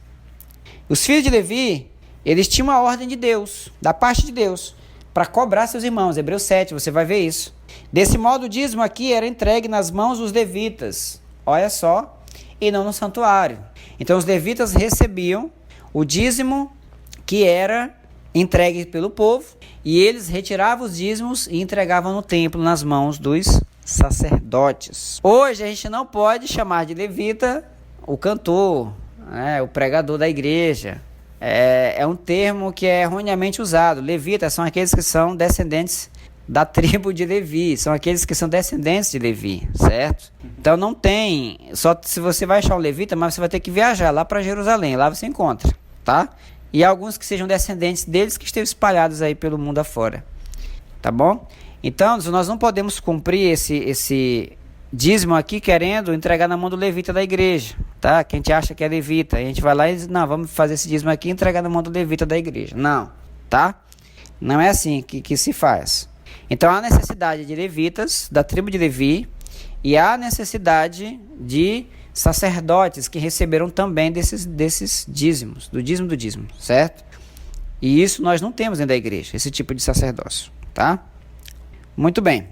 Os filhos de Levi, eles tinham uma ordem de Deus, da parte de Deus, para cobrar seus irmãos. Hebreus 7, você vai ver isso. Desse modo, o dízimo aqui era entregue nas mãos dos levitas, olha só, e não no santuário. Então, os levitas recebiam o dízimo que era entregue pelo povo, e eles retiravam os dízimos e entregavam no templo, nas mãos dos sacerdotes. Hoje, a gente não pode chamar de levita o cantor, o pregador da igreja. É um termo que é erroneamente usado. Levitas são aqueles que são descendentes da tribo de Levi, são aqueles que são descendentes de Levi, certo? Então não tem, só se você vai achar um levita, mas você vai ter que viajar lá para Jerusalém, lá você encontra, tá? E alguns que sejam descendentes deles que estejam espalhados aí pelo mundo afora, tá bom? Então nós não podemos cumprir esse dízimo aqui querendo entregar na mão do levita da igreja, tá? Que a gente acha que é levita, a gente vai lá e diz, não, vamos fazer esse dízimo aqui e entregar na mão do levita da igreja. Não, tá? Não é assim que se faz. Então há necessidade de levitas da tribo de Levi e há necessidade de sacerdotes que receberam também desses dízimos, do dízimo, certo? E isso nós não temos dentro da igreja, esse tipo de sacerdócio, tá? Muito bem.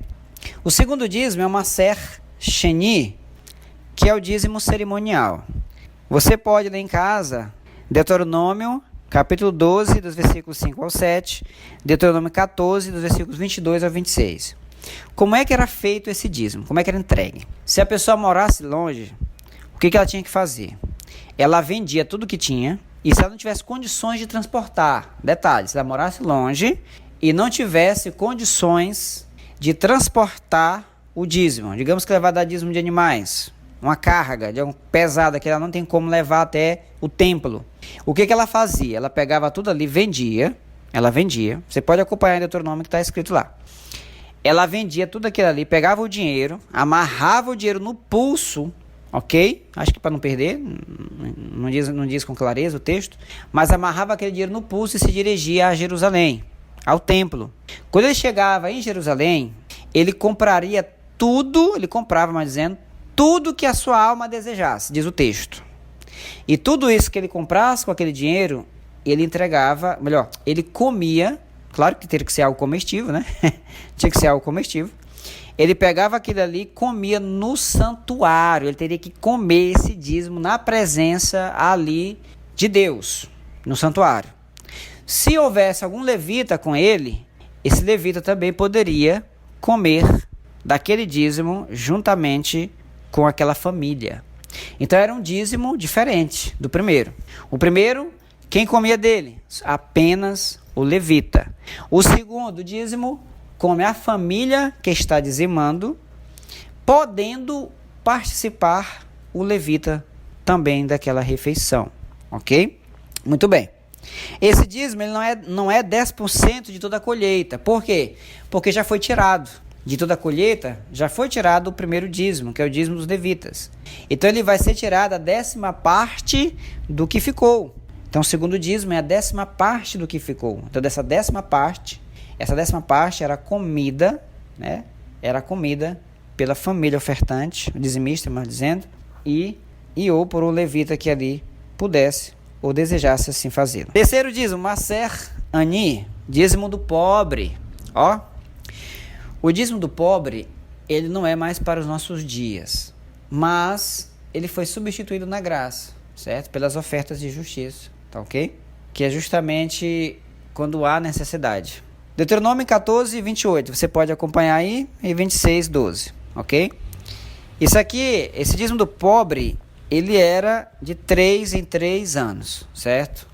O segundo dízimo é o Maser Sheni, que é o dízimo cerimonial. Você pode ler em casa Deuteronômio, capítulo 12, dos versículos 5 ao 7, Deuteronômio 14, dos versículos 22 ao 26. Como é que era feito esse dízimo? Como é que era entregue? Se a pessoa morasse longe, o que ela tinha que fazer? Ela vendia tudo que tinha, e se ela não tivesse condições de transportar, detalhe, se ela morasse longe e não tivesse condições de transportar o dízimo, digamos que ela vai dar dízimo de animais, uma carga pesada que ela não tem como levar até o templo. O que ela fazia? Ela pegava tudo ali, vendia. Você pode acompanhar em Deuteronômio que está escrito lá. Ela vendia tudo aquilo ali, pegava o dinheiro, amarrava o dinheiro no pulso, ok? Acho que para não perder, não diz com clareza o texto, mas amarrava aquele dinheiro no pulso e se dirigia a Jerusalém, ao templo. Quando ele chegava em Jerusalém, ele compraria tudo, tudo que a sua alma desejasse, diz o texto. E tudo isso que ele comprasse com aquele dinheiro, ele entregava, ele comia, claro que teria que ser algo comestível, né? Tinha que ser algo comestível. Ele pegava aquilo ali e comia no santuário, ele teria que comer esse dízimo na presença ali de Deus, no santuário. Se houvesse algum levita com ele, esse levita também poderia comer daquele dízimo juntamente com aquela família. Então era um dízimo diferente do primeiro. O primeiro, quem comia dele? Apenas o levita. O segundo dízimo, come a família que está dizimando, podendo participar o levita também daquela refeição. Ok? Muito bem. Esse dízimo ele não é 10% de toda a colheita. Por quê? Porque já foi tirado. De toda a colheita, já foi tirado o primeiro dízimo, que é o dízimo dos levitas. Então ele vai ser tirado a 10ª parte do que ficou. Então o segundo dízimo é a 10ª parte do que ficou. Então dessa 10ª parte, essa 10ª parte era comida, né? Era comida pela família ofertante, o dizimista, mais dizendo, e ou por um levita que ali pudesse ou desejasse assim fazê-lo. Terceiro dízimo, Maser Ani, Dízimo do pobre. Ó, o dízimo do pobre, ele não é mais para os nossos dias, mas ele foi substituído na graça, certo? Pelas ofertas de justiça, tá ok? Que é justamente quando há necessidade. Deuteronômio 14, 28, você pode acompanhar aí, e 26, 12, ok? Isso aqui, esse dízimo do pobre, ele era de 3 em 3 anos, certo?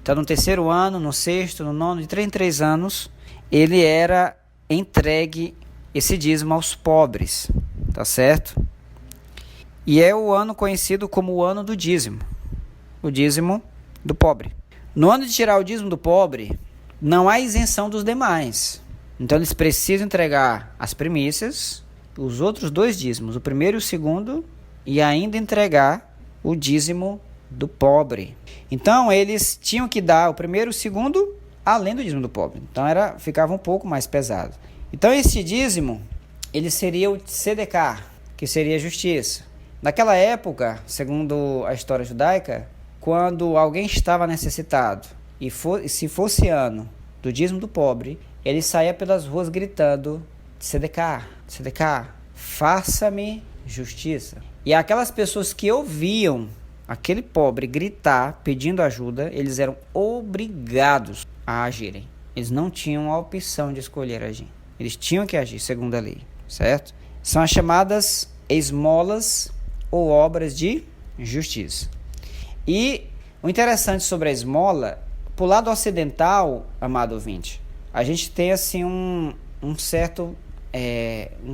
Então, no terceiro ano, no sexto, no nono, de 3 em 3 anos, ele era entregue esse dízimo aos pobres, tá certo? E é o ano conhecido como o ano do dízimo, o dízimo do pobre. No ano de tirar o dízimo do pobre, não há isenção dos demais. Então, eles precisam entregar as primícias, os outros 2 dízimos, o primeiro e o segundo, e ainda entregar o dízimo do pobre. Então, eles tinham que dar o primeiro e o segundo, além do dízimo do pobre. Então, ficava um pouco mais pesado. Então, esse dízimo, ele seria o tzedekah, que seria a justiça. Naquela época, segundo a história judaica, quando alguém estava necessitado, e se fosse ano do dízimo do pobre, ele saía pelas ruas gritando, tzedekah, tzedekah, faça-me justiça. E aquelas pessoas que ouviam aquele pobre gritar, pedindo ajuda, eles eram obrigados a agirem. Eles não tinham a opção de escolher agir. Eles tinham que agir segundo a lei, certo? São as chamadas esmolas ou obras de justiça. E o interessante sobre a esmola, pro lado ocidental, amado ouvinte, a gente tem assim uma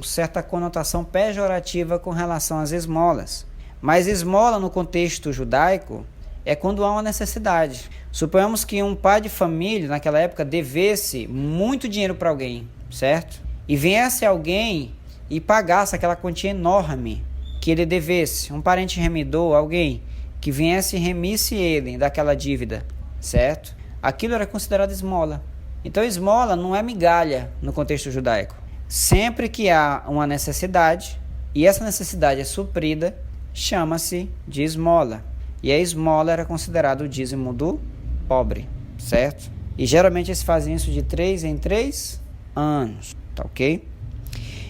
certa conotação pejorativa com relação às esmolas. Mas esmola no contexto judaico é quando há uma necessidade. Suponhamos que um pai de família naquela época devesse muito dinheiro para alguém, certo? E viesse alguém e pagasse aquela quantia enorme que ele devesse. Um parente remidor, alguém que viesse e remisse ele daquela dívida, certo? Aquilo era considerado esmola. Então esmola não é migalha no contexto judaico. Sempre que há uma necessidade e essa necessidade é suprida, chama-se de esmola. E a esmola era considerado o dízimo do pobre, certo? E geralmente eles fazem isso de 3 em 3 anos, tá ok?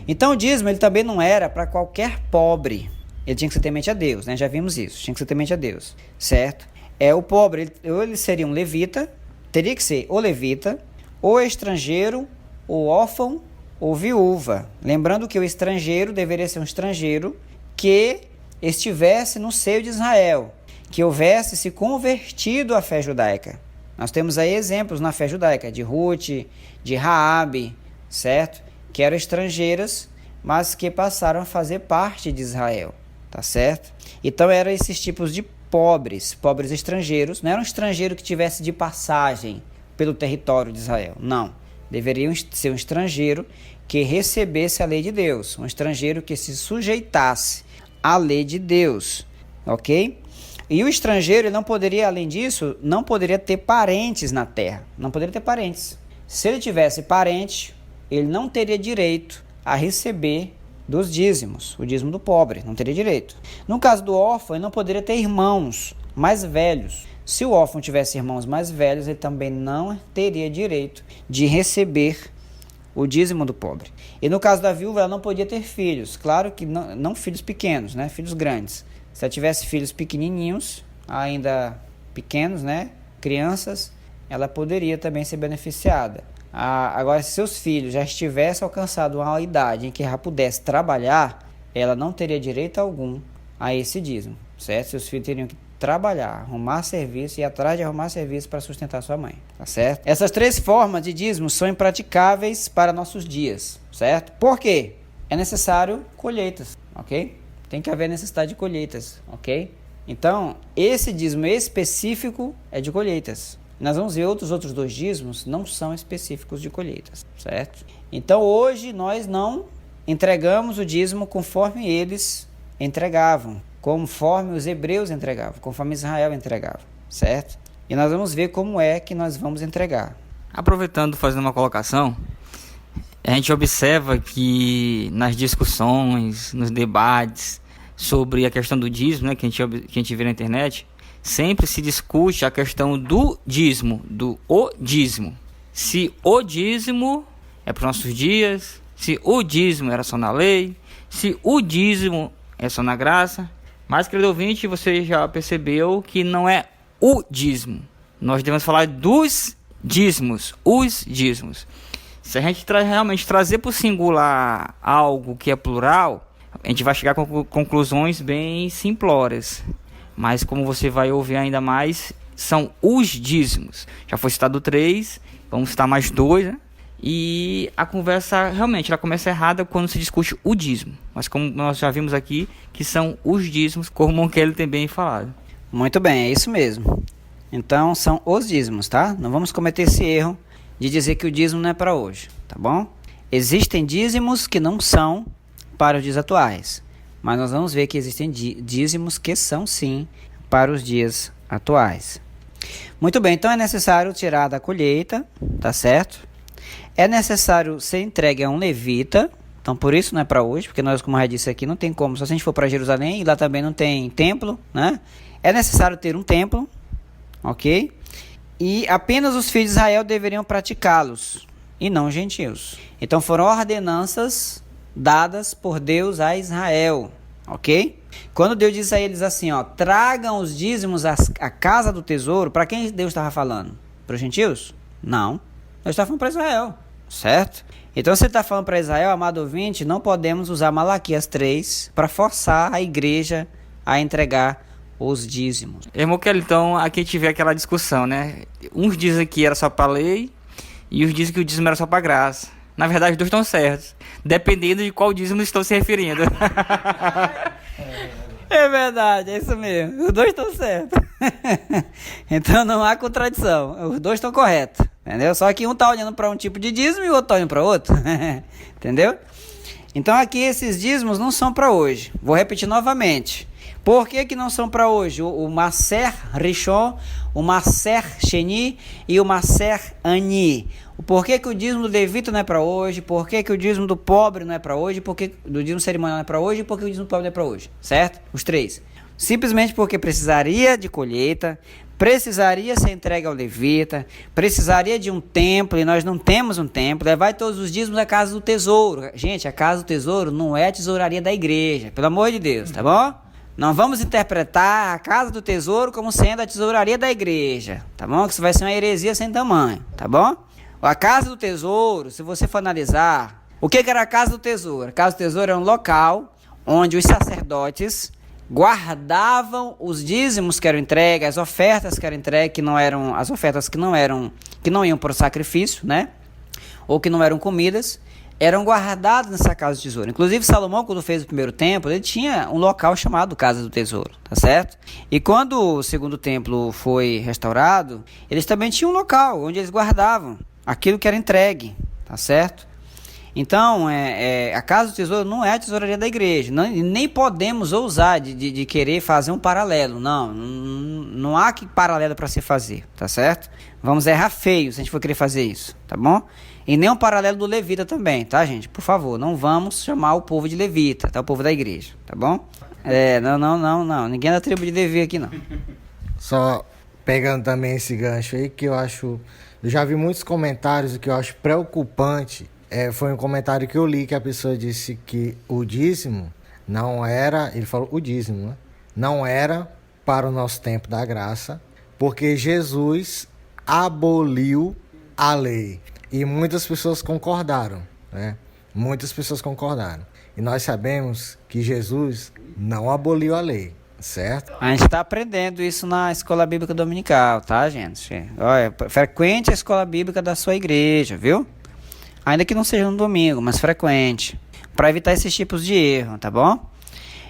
Então o dízimo ele também não era para qualquer pobre. Ele tinha que ser temente a Deus, né? Já vimos isso, tinha que ser temente a Deus, certo? O pobre, ou ele seria um levita, teria que ser ou levita, ou estrangeiro, ou órfão, ou viúva. Lembrando que o estrangeiro deveria ser um estrangeiro que estivesse no seio de Israel, que houvesse se convertido à fé judaica. Nós temos aí exemplos na fé judaica, de Ruth, de Raabe, certo? Que eram estrangeiras, mas que passaram a fazer parte de Israel, tá certo? Então eram esses tipos de pobres estrangeiros, não era um estrangeiro que tivesse de passagem pelo território de Israel, não. Deveriam ser um estrangeiro que recebesse a lei de Deus, um estrangeiro que se sujeitasse à lei de Deus, ok? E o estrangeiro, ele não poderia, além disso, não poderia ter parentes na terra, não poderia ter parentes. Se ele tivesse parente, ele não teria direito a receber dos dízimos, o dízimo do pobre, não teria direito. No caso do órfão, ele não poderia ter irmãos mais velhos. Se o órfão tivesse irmãos mais velhos, ele também não teria direito de receber o dízimo do pobre. E no caso da viúva, ela não podia ter filhos. Claro que não filhos pequenos, né? Filhos grandes. Se ela tivesse filhos pequenininhos, ainda pequenos, né? Crianças, ela poderia também ser beneficiada. Agora, se seus filhos já estivessem alcançado uma idade em que ela pudesse trabalhar, ela não teria direito algum a esse dízimo, certo? Seus filhos teriam que trabalhar, arrumar serviço e ir atrás de arrumar serviço para sustentar sua mãe, tá certo? Essas 3 formas de dízimo são impraticáveis para nossos dias, certo? Por quê? É necessário colheitas, ok? Tem que haver necessidade de colheitas, ok? Então, esse dízimo específico é de colheitas. Nós vamos ver outros 2 dízimos não são específicos de colheitas, certo? Então, hoje nós não entregamos o dízimo conforme eles entregavam, conforme os hebreus entregavam, conforme Israel entregava, certo? E nós vamos ver como é que nós vamos entregar. Aproveitando, fazendo uma colocação, a gente observa que nas discussões, nos debates sobre a questão do dízimo, né, que a gente vê na internet, sempre se discute a questão do dízimo, o dízimo. se o dízimo é para os nossos dias, se o dízimo era só na lei, se o dízimo é só na graça. Mas, querido ouvinte, você já percebeu que não é o dízimo. Nós devemos falar dos dízimos, os dízimos. Se a gente realmente trazer para o singular algo que é plural, a gente vai chegar com conclusões bem simplórias. Mas como você vai ouvir ainda mais, são os dízimos. Já foi citado 3, vamos citar mais 2, né? E a conversa realmente ela começa errada quando se discute o dízimo. Mas como nós já vimos aqui, que são os dízimos, como o irmão Kelly tem bem falado. Muito bem, é isso mesmo. Então são os dízimos, tá? Não vamos cometer esse erro de dizer que o dízimo não é para hoje, tá bom? Existem dízimos que não são para os dias atuais, mas nós vamos ver que existem dízimos que são sim para os dias atuais. Muito bem, então é necessário tirar da colheita, tá certo? É necessário ser entregue a um levita, então por isso não é para hoje, porque nós, como eu já disse aqui, não tem como, só se a gente for para Jerusalém, e lá também não tem templo, né? É necessário ter um templo, ok? E apenas os filhos de Israel deveriam praticá-los, e não os gentios. Então foram ordenanças dadas por Deus a Israel, ok? Quando Deus diz a eles assim, ó, tragam os dízimos à casa do tesouro, para quem Deus estava falando? Para os gentios? Não, Deus estava falando para Israel, certo? Então você está falando para Israel, amado ouvinte, não podemos usar Malaquias 3 para forçar a igreja a entregar os dízimos. Irmão Kelly, então aqui tiver aquela discussão, né? Uns dizem que era só para lei e uns dizem que o dízimo era só para graça. Na verdade, os dois estão certos, dependendo de qual dízimo estão se referindo. É verdade, é isso mesmo. Os dois estão certos. Então não há contradição. Os dois estão corretos. Entendeu? Só que um está olhando para um tipo de dízimo e o outro está olhando para outro. Entendeu? Então aqui esses dízimos não são para hoje. Vou repetir novamente. Por que não são para hoje? O Maser Rishon, o Maser Sheni e o Maser Ani. Por que o dízimo do levita não é para hoje? Por que o dízimo do pobre não é para hoje? Por que do dízimo cerimonial não é para hoje? E por que o dízimo do pobre não é para hoje? Certo? Os 3. Simplesmente porque precisaria de colheita, precisaria ser entregue ao levita, precisaria de um templo, e nós não temos um templo. Levai todos os dízimos à casa do tesouro. Gente, a casa do tesouro não é a tesouraria da igreja, pelo amor de Deus, tá bom? Não vamos interpretar a casa do tesouro como sendo a tesouraria da igreja, tá bom? Que isso vai ser uma heresia sem tamanho, tá bom? A casa do tesouro, se você for analisar, o que era a casa do tesouro? A casa do tesouro era um local onde os sacerdotes guardavam os dízimos que eram entregues, as ofertas que eram entregues, que não eram as ofertas que não iam para o sacrifício, né? Ou que não eram comidas, eram guardadas nessa casa do tesouro. Inclusive Salomão, quando fez o primeiro templo, ele tinha um local chamado Casa do Tesouro, tá certo? E quando o segundo templo foi restaurado, eles também tinham um local onde eles guardavam aquilo que era entregue, tá certo? Então, a Casa do Tesouro não é a tesouraria da igreja, nem podemos ousar de querer fazer um paralelo, não há que paralelo para se fazer, tá certo? Vamos errar feio se a gente for querer fazer isso, tá bom? E nem um paralelo do levita também, tá, gente? Por favor, não vamos chamar o povo de levita, tá? O povo da igreja, tá bom? Não, ninguém é da tribo de Levi aqui, não. Só pegando também esse gancho aí, que eu já vi muitos comentários, o que eu acho preocupante, foi um comentário que eu li, que a pessoa disse que o dízimo não era, ele falou o dízimo, né? Não era para o nosso tempo da graça, porque Jesus aboliu a lei. E muitas pessoas concordaram, né? Muitas pessoas concordaram. E nós sabemos que Jesus não aboliu a lei, certo? A gente está aprendendo isso na escola bíblica dominical, tá, gente? Olha, frequente a escola bíblica da sua igreja, viu? Ainda que não seja no domingo, mas frequente, para evitar esses tipos de erro, tá bom?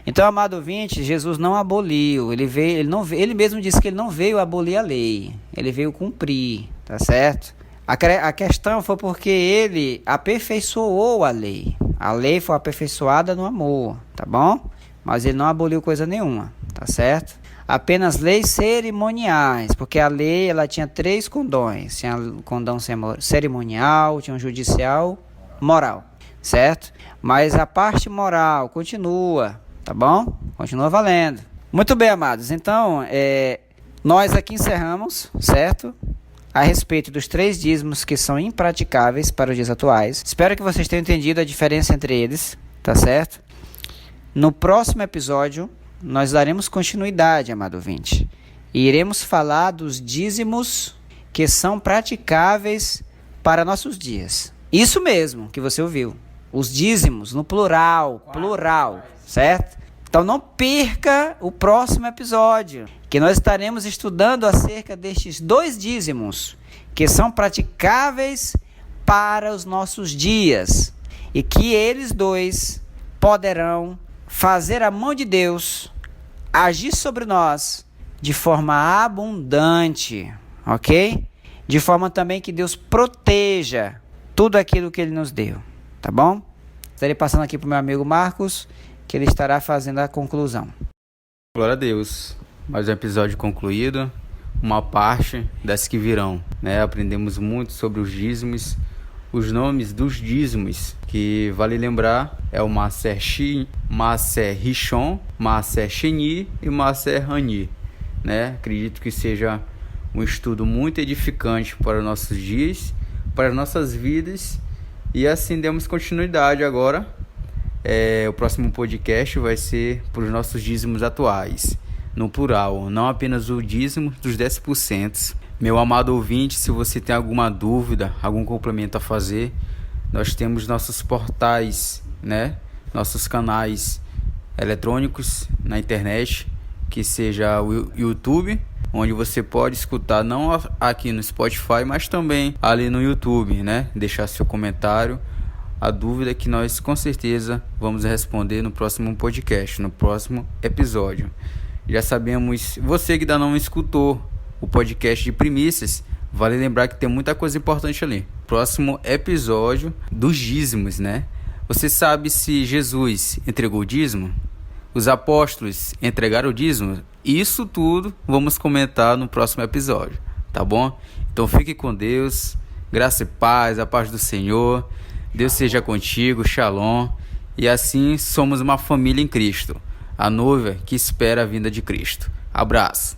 Então, amado ouvinte, Jesus não aboliu, ele mesmo disse que ele não veio abolir a lei, ele veio cumprir, tá certo? A questão foi porque ele aperfeiçoou a lei. A lei foi aperfeiçoada no amor, tá bom? Mas ele não aboliu coisa nenhuma, tá certo? Apenas leis cerimoniais, porque a lei ela tinha 3 condões. Tinha o condão cerimonial, tinha o judicial, moral, certo? Mas a parte moral continua, tá bom? Continua valendo. Muito bem, amados. Então, nós aqui encerramos, certo? a respeito dos 3 dízimos que são impraticáveis para os dias atuais. Espero que vocês tenham entendido a diferença entre eles, tá certo? No próximo episódio, nós daremos continuidade, amado ouvinte, e iremos falar dos dízimos que são praticáveis para nossos dias. Isso mesmo que você ouviu. Os dízimos no plural, certo? Então não perca o próximo episódio, que nós estaremos estudando acerca destes 2 dízimos que são praticáveis para os nossos dias e que eles 2 poderão fazer a mão de Deus agir sobre nós de forma abundante, ok? De forma também que Deus proteja tudo aquilo que Ele nos deu, tá bom? Estarei passando aqui para o meu amigo Marcos, que ele estará fazendo a conclusão. Glória a Deus. Mais um episódio concluído, uma parte das que virão, né? Aprendemos muito sobre os dízimos, os nomes dos dízimos, que vale lembrar é o Maaser Rishon, Maaser Sheni e Maaser Ani, né? Acredito que seja um estudo muito edificante para os nossos dias, para as nossas vidas, e assim demos continuidade agora. O próximo podcast vai ser para os nossos dízimos atuais, no plural, não apenas o dízimo dos 10%. Meu amado ouvinte, se você tem alguma dúvida, algum complemento a fazer, nós temos nossos portais, né? Nossos canais eletrônicos na internet, que seja o YouTube, onde você pode escutar não aqui no Spotify, mas também ali no YouTube, né? Deixar seu comentário, a dúvida que nós com certeza vamos responder no próximo podcast, no próximo episódio. Já sabemos, você que ainda não escutou o podcast de primícias, vale lembrar que tem muita coisa importante ali. Próximo episódio dos dízimos, né? Você sabe se Jesus entregou o dízimo? Os apóstolos entregaram o dízimo? Isso tudo vamos comentar no próximo episódio, tá bom? Então fique com Deus, graça e paz, a paz do Senhor. Deus seja contigo, Shalom. E assim somos uma família em Cristo, a noiva que espera a vinda de Cristo. Abraço.